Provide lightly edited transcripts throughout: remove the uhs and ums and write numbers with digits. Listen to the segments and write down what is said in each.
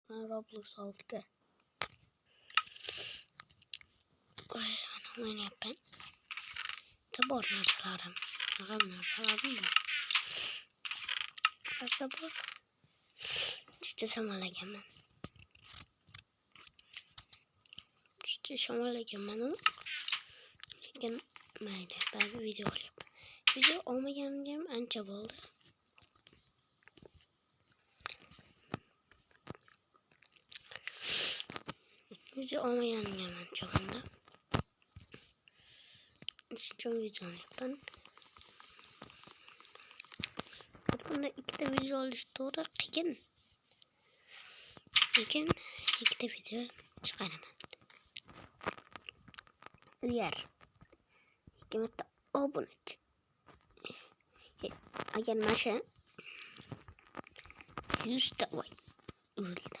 Roblox oldiga. Voy, ana o'ynayapman. Bor narsalarim. Narsalarim bor. Narsa bor. Chicha shamollaganman. Lekin mayli, ba'zi video olyapman. Video olmaganimga ancha bo'ldi. Video olmaganimga ancha bo'ldi. Uchinchi video olyapman. Bunda ikkita video olish to'g'ri qiyin. Lekin ikkita video chiqaraman. Agar 2 marta obunachi. Agar masha 100 ta voy o'ldim.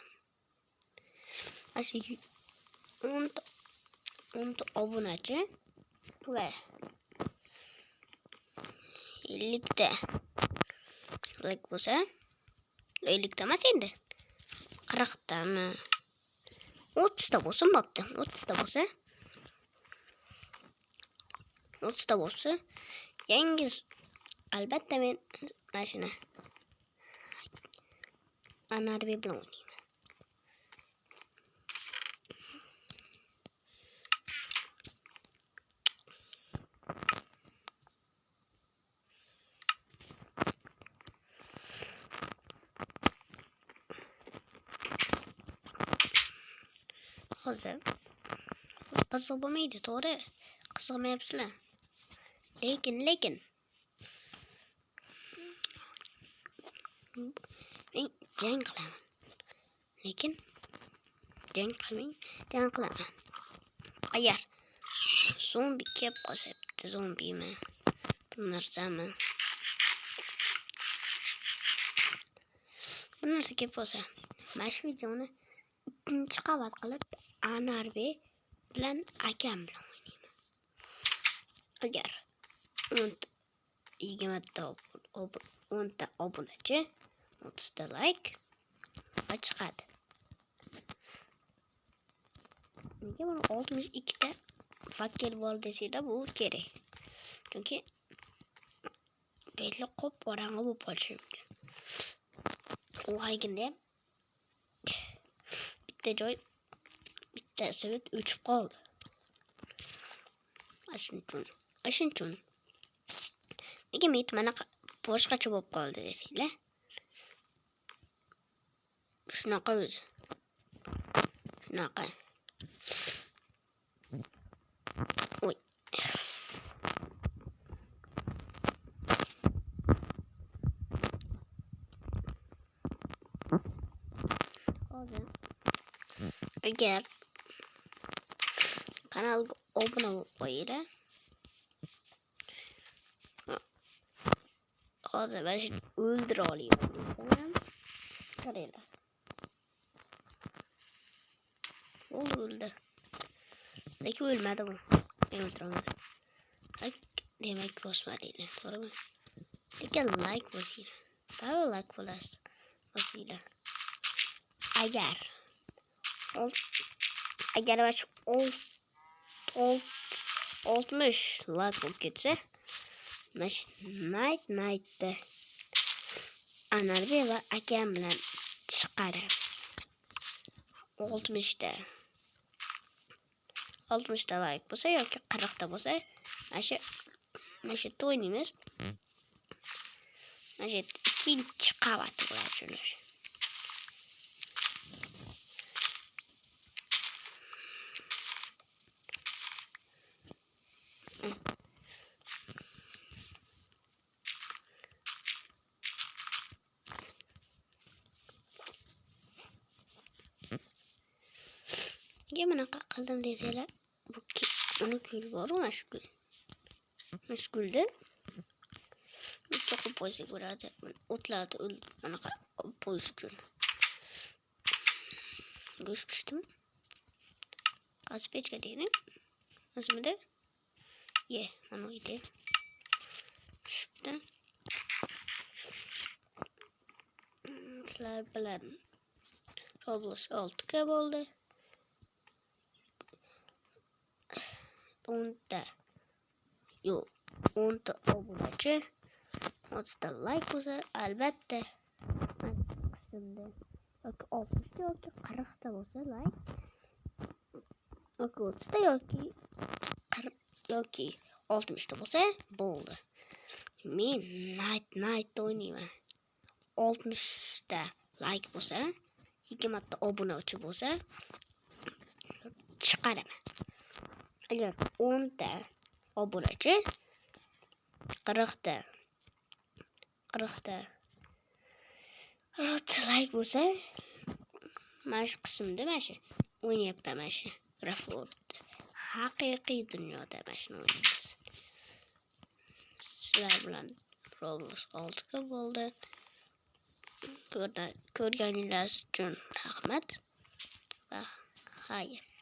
Asha 10 ta obunachi va 50 ta like bo'lsa, 50 ta emas endi. 40 tami 30 ta bo'lsin, bo'pti. 30 ta bo'lsa, yangi albatta men mashina anarbi bilan o'ynayman. Hozir qiziq bo'lmaydi, to'g'ri? Qiziqmayapsizlar. Lekin men jang qilaman. Lekin jang qilaman. Agar zombi kelib qolsa, bitta zombimi, bir narsami? Bu narsa kelib qolsa, mana shu videoni ikkinchi qavat qilib anarbi bilan akam bilan o'ynayman. Agar 10 ta obunachi, 30 ta like chiqadi. Nega buni 62 ta fakir bor desanglar bu kerak. Chunki belli qop qorong'i bo'lib qolishi mumkin. Uyg'ayganda bitta savat o'chib qoldi. Ashunchun. Nega men mana boshqacha bo'lib qoldi desanglar? Shunaqa o'zi. Shunaqa. Oy. Hozir agar kanalga obuna bo'lib qo'yinglar. Hozir mana shuni o'ldira olaman. Qaranglar. O'ldi. Lekin o'lmadi bu. Men o'ldiraman. Demak bosmadinglar, to'g'rimi? Lekin like bosinglar. Ba'zi like bosinglar. Agar mana shu 60 like bo'lib ketsa, mana shu nightda anarbi va akam bilan chiqarib 60 ta like bo'lsa yoki 40 ta bo'lsa, mana shu o'ynaymiz. Mana shu ikkinchi qavat bo'ladi shunday. Nega bunaqa qildim desanglar, bu uni gul bor-ku, mashgulda. Cho'qib qo'ysa bo'ladi. O'tlarni bunaqa qo'yish uchun. Go'sht pishdim. Qaysi pechka deydi? O'zimda. Mana uyda. Pishibdi. Sizlar bilan Roblox 6 bo'ldi. 10 ta obunachi, 30 ta like bo'lsa, albatta qismda yoki 60 ta yoki 40 ta bo'lsa like, yoki 30 ta yoki 60 ta bo'lsa bo'ldi. Men night o'ynayman. 60 ta like bo'lsa, 20 ta obunachi bo'lsa chiqaraman. Agar 10 ta obunachi 40 ta like bo'lsa, mana shu qismda mana shu o'ynayapman, mana shu Rafortda. Haqiqiy dunyoda mana shuni o'ynaymiz. Sizlar bilan Roblox 6 bo'ldi. Ko'rganingiz uchun rahmat va xayr.